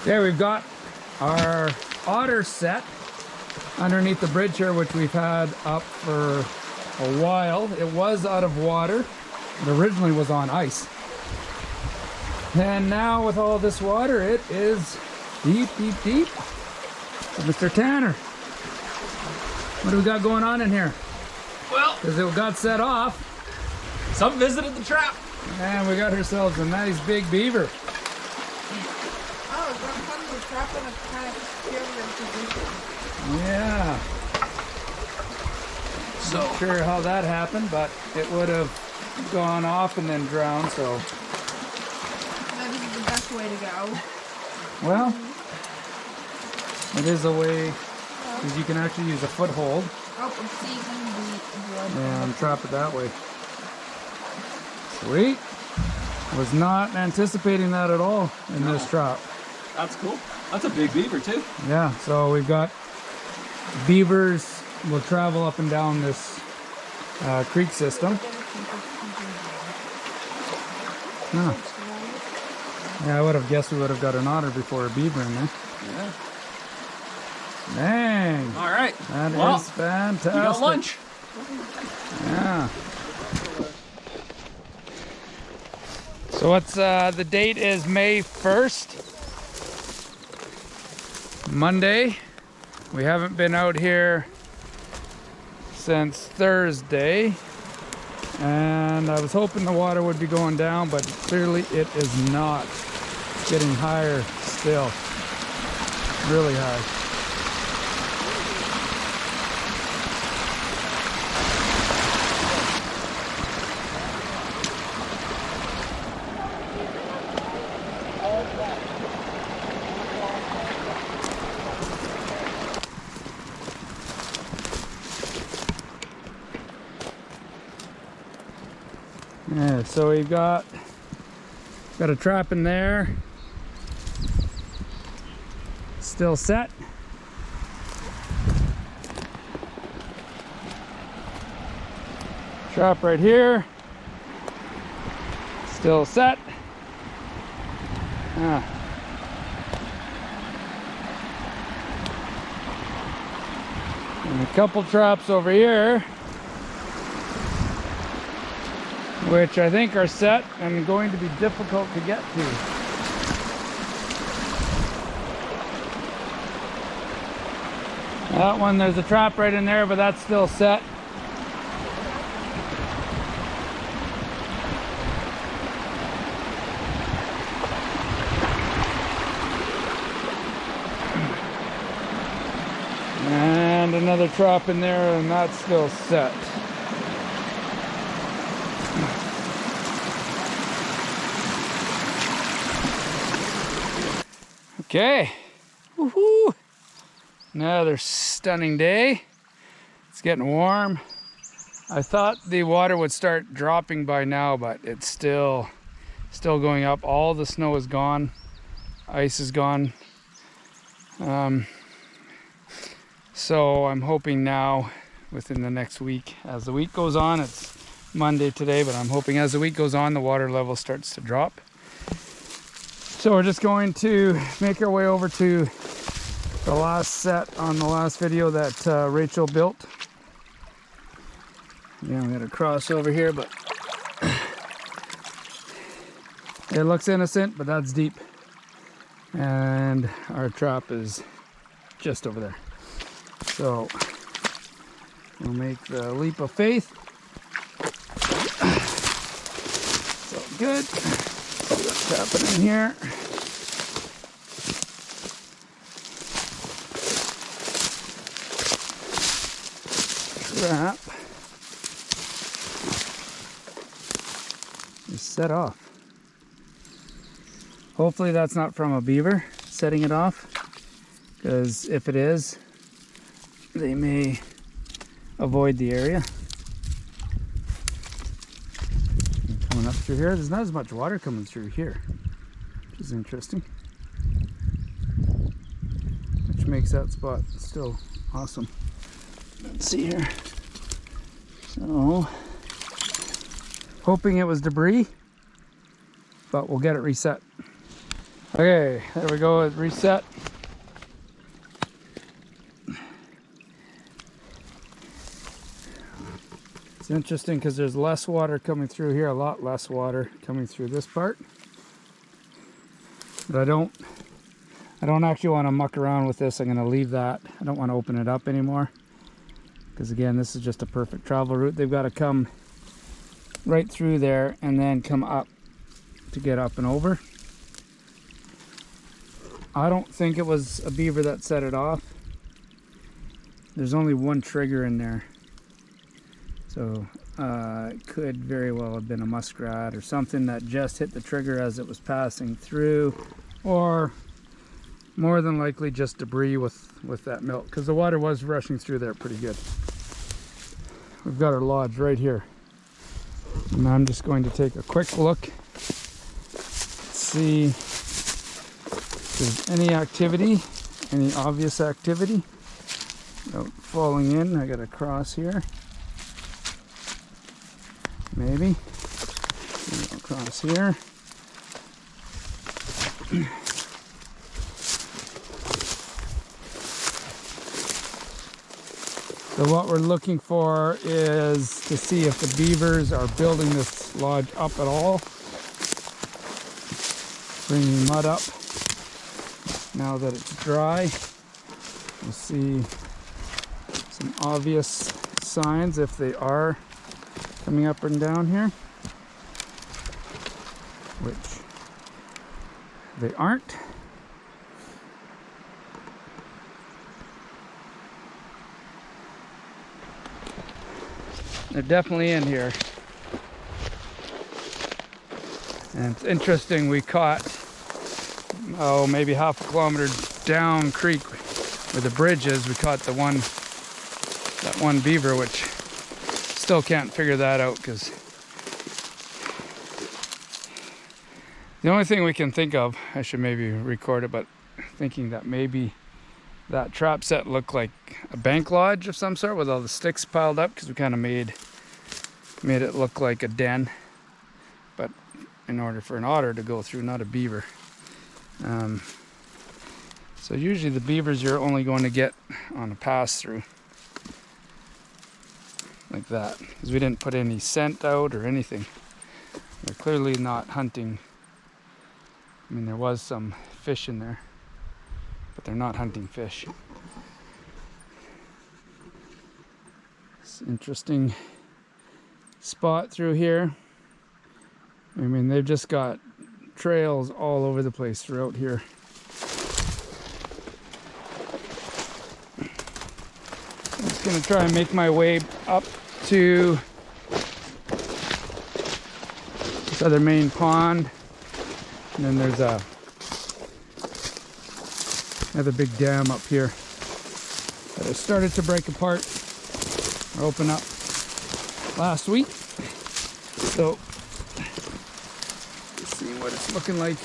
Okay, we've got our otter set underneath the bridge here, which we've had up for a while. It was out of water. It originally was on ice. And now with all this water, it is deep, deep, deep. So Mr. Tanner, what do we got going on in here? Well, because it got set off. Some visited the trap. And we got ourselves a nice big beaver. Oh, sometimes the trap in a kind of peculiar position. Yeah. So, Not sure how that happened, but it would have gone off and then drowned, so. That is the best way to go. Well, it is a way, because you can actually use a foothold and trap it that way. Sweet. Was not anticipating that at all in this trap. that's cool. That's a big beaver too. Yeah, so we've got beavers will travel up and down this creek system. Huh. Yeah, I would have guessed we would have got an otter before a beaver in there. Yeah. Dang. All right. That Well, is fantastic. You got lunch. Yeah. So what's the date is May 1st. Monday. We haven't been out here since Thursday. And I was hoping the water would be going down, but clearly it is not. It's getting higher still. Really high. Yeah, so we've got a trap in there, still set. Trap right here, still set. And a couple traps over here, which I think are set and going to be difficult to get to. That one, there's a trap right in there, but that's still set. And another trap in there, and that's still set. Okay, woohoo! Another stunning day. It's getting warm. I thought the water would start dropping by now, but it's still going up. All the snow is gone. Ice is gone. So I'm hoping now, within the next week, as the week goes on, it's Monday today, but I'm hoping as the week goes on, the water level starts to drop. So we're just going to make our way over to the last set on the last video that Rachel built. Yeah, we got to cross over here, but it looks innocent, but that's deep. And our trap is just over there. So we'll make the leap of faith. So good. Tap it in here. Trap is set off. Hopefully that's not from a beaver setting it off, because if it is, they may avoid the area. Coming up through here, there's not as much water coming through here, which is interesting, which makes that spot still awesome. Let's see here. So hoping it was debris, but we'll get it reset. Okay, there we go, it's reset. It's interesting because there's less water coming through here, a lot less water coming through this part. But I don't actually want to muck around with this. I'm going to leave that. I don't want to open it up anymore. Because again, this is just a perfect travel route. They've got to come right through there and then come up to get up and over. I don't think it was a beaver that set it off. There's only one trigger in there. So it could very well have been a muskrat or something that just hit the trigger as it was passing through, or more than likely just debris with that milk, because the water was rushing through there pretty good. We've got our lodge right here. And I'm just going to take a quick look, see if there's any activity, any obvious activity. Without falling in, I got to cross here. Maybe. Across here. So what we're looking for is to see if the beavers are building this lodge up at all. Bringing mud up. Now that it's dry, we'll see some obvious signs if they are coming up and down here, which they aren't. They're definitely in here. And it's interesting, we caught, maybe half a kilometer down creek where the bridge is, we caught that one beaver, which still can't figure that out, because the only thing we can think of, I should maybe record it, but thinking that maybe that trap set looked like a bank lodge of some sort with all the sticks piled up, because we kind of made it look like a den, but in order for an otter to go through, not a beaver. So usually the beavers you're only going to get on a pass through like that, because we didn't put any scent out or anything. They're clearly not hunting. I mean, there was some fish in there, but they're not hunting fish. It's an interesting spot through here. I mean, they've just got trails all over the place throughout here. I'm just gonna try and make my way up to this other main pond, and then there's another big dam up here that has started to break apart or open up last week. So let's see what it's looking like.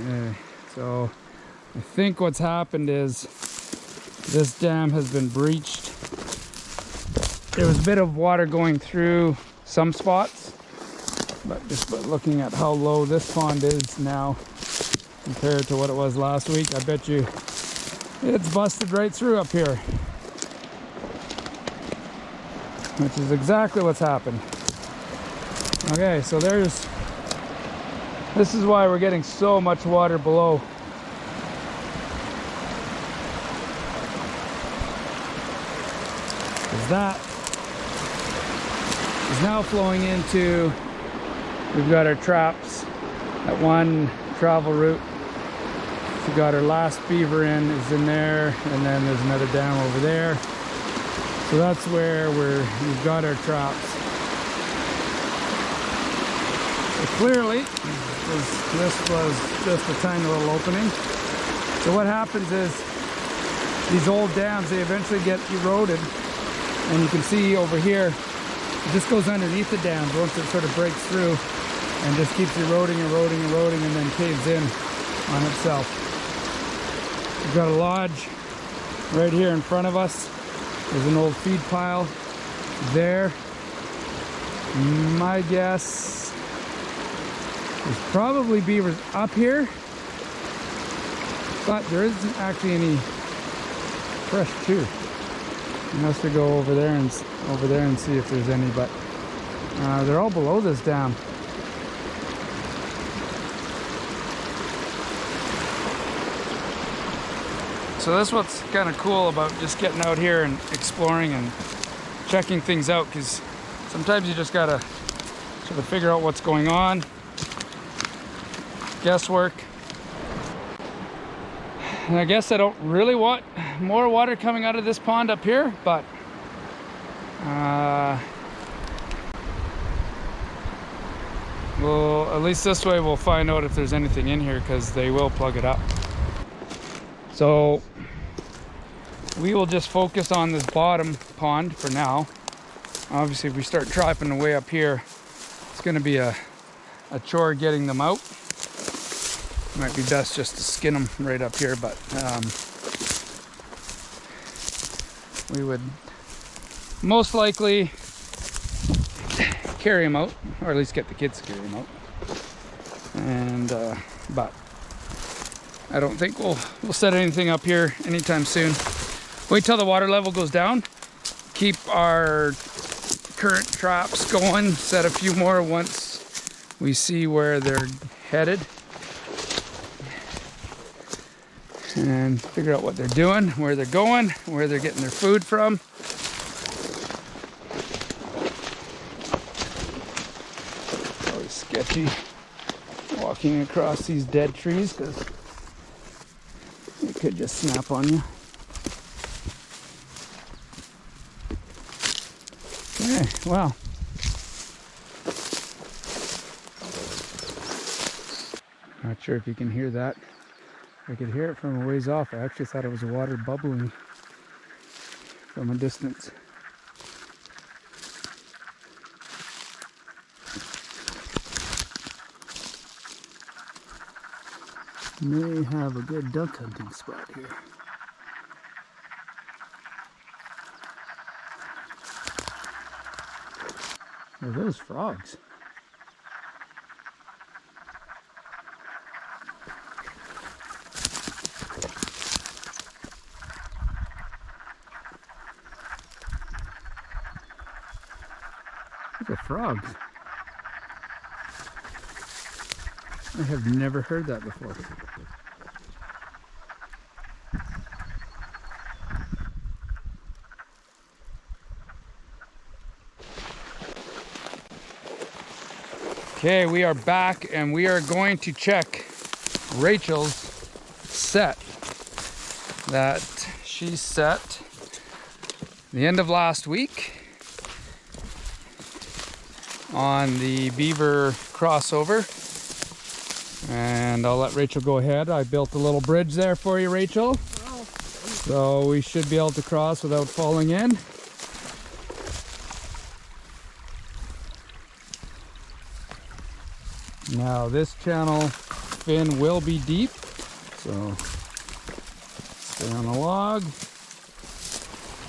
Okay, so I think what's happened is this dam has been breached. There was a bit of water going through some spots, but just looking at how low this pond is now compared to what it was last week, I bet you it's busted right through up here, which is exactly what's happened. Okay, so this is why we're getting so much water below. Because that is now flowing into, we've got our traps at one travel route. We got our last beaver is in there, and then there's another dam over there. So that's where we've got our traps. So clearly, this was just a tiny little opening. So what happens is these old dams, they eventually get eroded, and you can see over here, it just goes underneath the dam once it sort of breaks through and just keeps eroding, eroding, eroding, and then caves in on itself. We've got a lodge right here in front of us. There's an old feed pile there. My guess is probably beavers up here, but there isn't actually any fresh too. Unless we go over there and see if there's any, but they're all below this dam. So that's what's kind of cool about just getting out here and exploring and checking things out, because sometimes you just gotta sort of figure out what's going on. Guesswork. And I guess I don't really want more water coming out of this pond up here, but well, at least this way we'll find out if there's anything in here, because they will plug it up. So we will just focus on this bottom pond for now. Obviously, if we start trapping away up here, it's going to be a chore getting them out. Might be best just to skin them right up here, but we would most likely carry them out, or at least get the kids to carry them out. And but I don't think we'll set anything up here anytime soon. Wait till the water level goes down. Keep our current traps going. Set a few more once we see where they're headed, and figure out what they're doing, where they're going, where they're getting their food from. Always sketchy walking across these dead trees, because it could just snap on you. Okay, well. Not sure if you can hear that. I could hear it from a ways off. I actually thought it was water bubbling from a distance. May have a good duck hunting spot here. Are those frogs? Look at frogs. I have never heard that before. Okay, we are back and we are going to check Rachel's set that she set the end of last week on the Beaver crossover. And I'll let Rachel go ahead. I built a little bridge there for you, Rachel. Wow. So we should be able to cross without falling in. Now this channel fin will be deep, so stay on the log.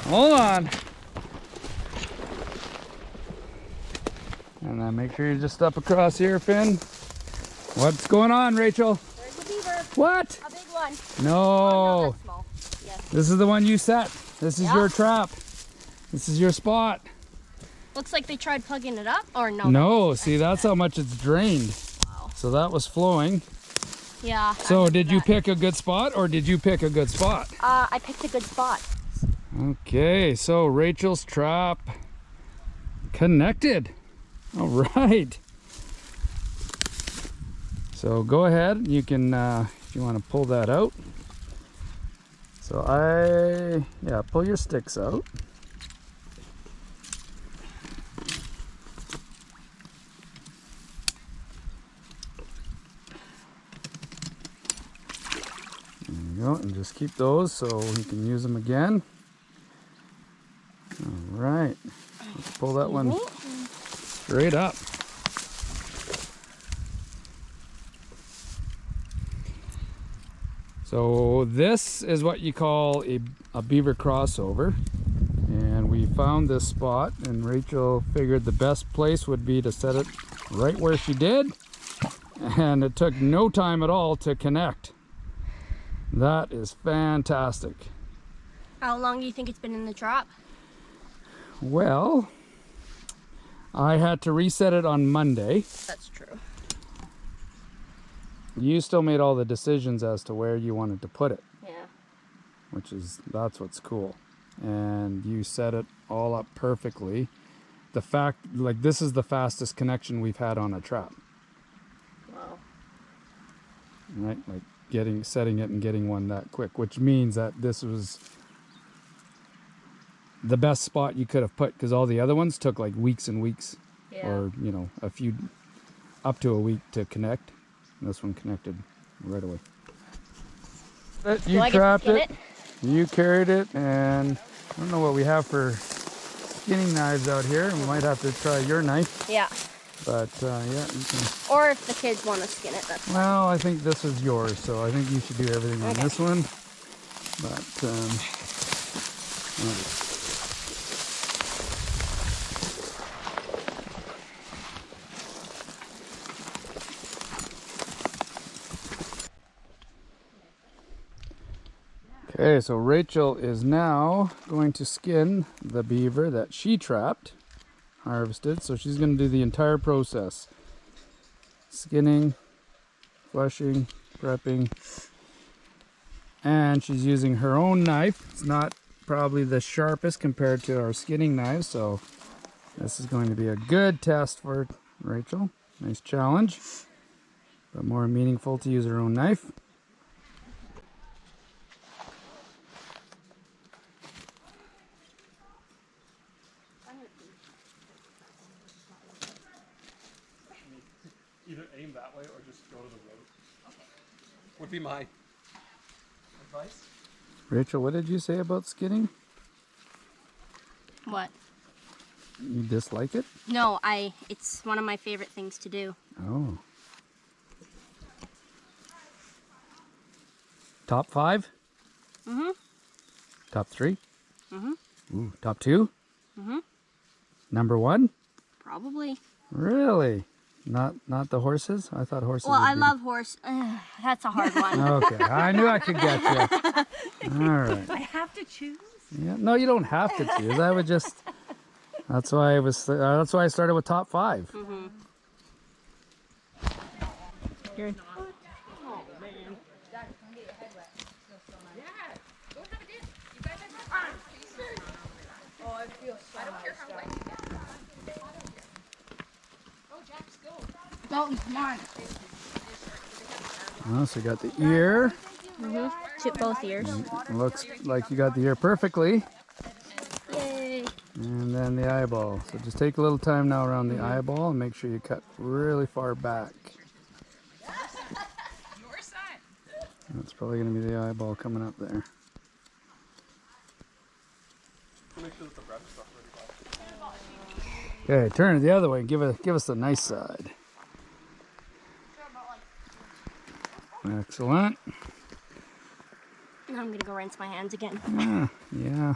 Hold on. And then make sure you just step across here, Finn. What's going on, Rachel? There's a beaver. What? A big one. No. Oh, no, that's small. Yes. This is the one you set. This is Yeah. your trap. This is your spot. Looks like they tried plugging it up, or no? No, see, that's how much it's drained. Wow. So that was flowing. Yeah. So did you pick a good spot, or did you pick a good spot? I picked a good spot. Okay, so Rachel's trap connected. All right. So go ahead, you can, if you want to pull that out. So pull your sticks out. There you go, and just keep those so you can use them again. All right, let's pull that one straight up. So this is what you call a beaver crossover, and we've found this spot, and Rachel figured the best place would be to set it right where she did, and it took no time at all to connect. That is fantastic. How long do you think it's been in the trap? Well, I had to reset it on Monday. That's true. You still made all the decisions as to where you wanted to put it, Yeah. that's what's cool. And you set it all up perfectly. The fact, like, this is the fastest connection we've had on a trap, Wow. right? Like setting it and getting one that quick, which means that this was the best spot you could have put, because all the other ones took like weeks and weeks, Yeah. or up to a week to connect. And this one connected right away. You I get to trapped skin it, you carried it, and I don't know what we have for skinning knives out here. We might have to try your knife, Yeah. but yeah, you can. Or if the kids want to skin it, that's fine. Well, I think this is yours, so I think you should do everything on Okay. this one. But okay, so Rachel is now going to skin the beaver that she trapped, harvested. So she's going to do the entire process: skinning, flushing, prepping, and she's using her own knife. It's not probably the sharpest compared to our skinning knives, so this is going to be a good test for Rachel. Nice challenge, but more meaningful to use her own knife. Either aim that way or just go to the road. Would be my advice. Rachel, what did you say about skinning? What? You dislike it? No, it's one of my favorite things to do. Oh. Top 5? Mm-hmm. Top 3? Mm-hmm. Ooh, top 2? Mm-hmm. Number 1? Probably. Really? Not the horses? I thought horses Well, would I be- love horse. That's a hard one. Okay, I knew I could get you. All right. I have to choose. Yeah, no, you don't have to choose. I would just. That's why I started with top 5. Mm-hmm. Dalton, come on. Oh, so you got the ear. Mm-hmm. Both ears. Looks like you got the ear perfectly. Yay. And then the eyeball. So just take a little time now around the eyeball and make sure you cut really far back. That's probably going to be the eyeball coming up there. Okay, turn it the other way and give us the nice side. Excellent. Now I'm gonna go rinse my hands again. Yeah.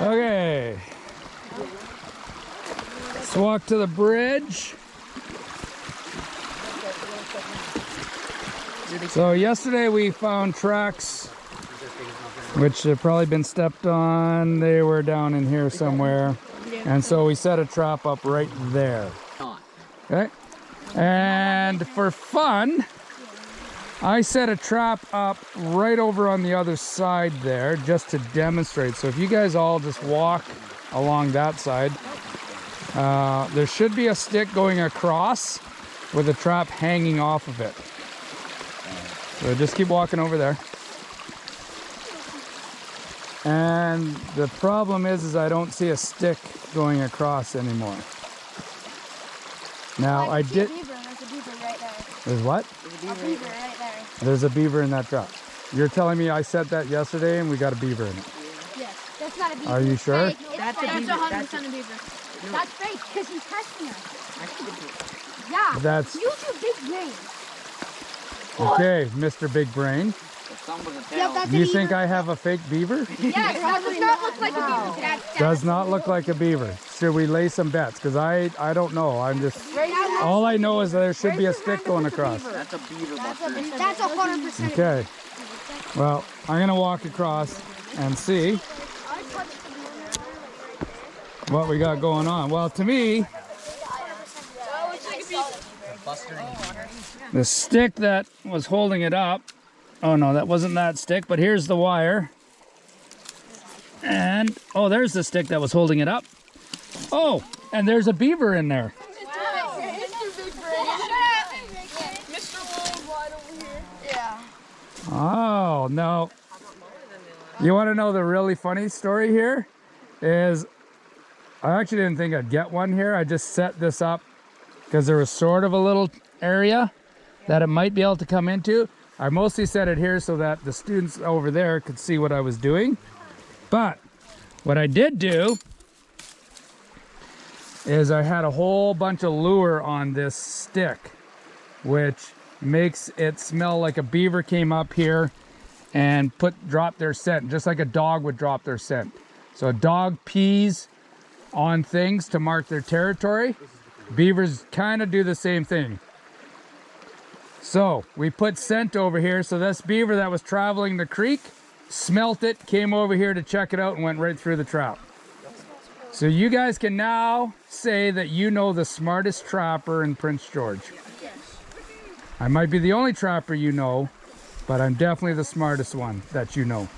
Okay. Let's walk to the bridge. So yesterday we found tracks which have probably been stepped on. They were down in here somewhere. And so we set a trap up right there. Okay. And for fun, I set a trap up right over on the other side there just to demonstrate. So if you guys all just walk along that side, there should be a stick going across with a trap hanging off of it. So just keep walking over there. And the problem is I don't see a stick going across anymore. Now I did. Beaver. There's a beaver right there. There's what? A beaver right there. There's a beaver in that trap. You're telling me I set that yesterday and we got a beaver in it. Yes. It's not a beaver. Are you It's sure? fake. It's That's a fake. beaver. That's That's a beaver. That's fake because he's testing us. That's Yeah. That's Use your big brain. okay, Mr. Big Brain. Yep, that's You a think beaver. I have a fake beaver? Yes, that does not look like a beaver. Does not look like a beaver. Should we lay some bets? Because I don't know. I'm just, all I know is there should be a stick going across. That's a beaver buster. That's 100%. Okay. Well, I'm going to walk across and see what we got going on. Well, to me, the stick that was holding it up, oh no, that wasn't that stick, but here's the wire. And, oh, there's the stick that was holding it up. Oh, and there's a beaver in there. Oh, no. You want to know the really funny story here? Is I actually didn't think I'd get one here. I just set this up because there was sort of a little area that it might be able to come into. I mostly set it here so that the students over there could see what I was doing. But what I did do is I had a whole bunch of lure on this stick, which makes it smell like a beaver came up here and dropped their scent, just like a dog would drop their scent. So a dog pees on things to mark their territory. Beavers kind of do the same thing. So we put scent over here. So this beaver that was traveling the creek smelt it, came over here to check it out, and went right through the trap. So you guys can now say that you know the smartest trapper in Prince George. I might be the only trapper you know, but I'm definitely the smartest one that you know.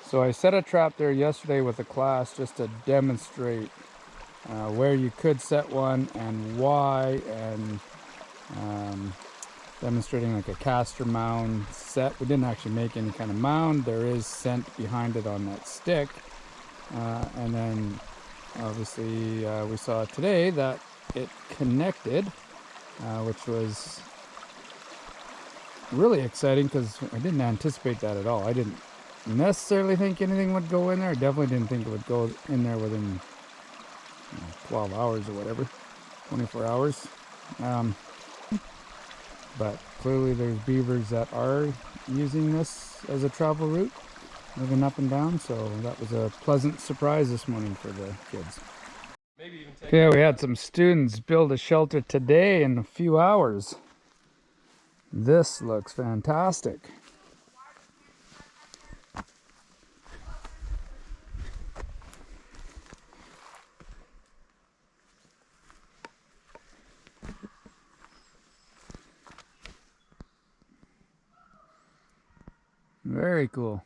So I set a trap there yesterday with a class just to demonstrate where you could set one and why, and demonstrating like a caster mound set. We didn't actually make any kind of mound. There is scent behind it on that stick. And then obviously we saw today that it connected, which was really exciting because I didn't anticipate that at all. I didn't necessarily think anything would go in there. I definitely didn't think it would go in there within 12 hours or whatever, 24 hours. But clearly there's beavers that are using this as a travel route, moving up and down, so that was a pleasant surprise this morning for the kids. Okay, we had some students build a shelter today in a few hours. This looks fantastic. Very cool.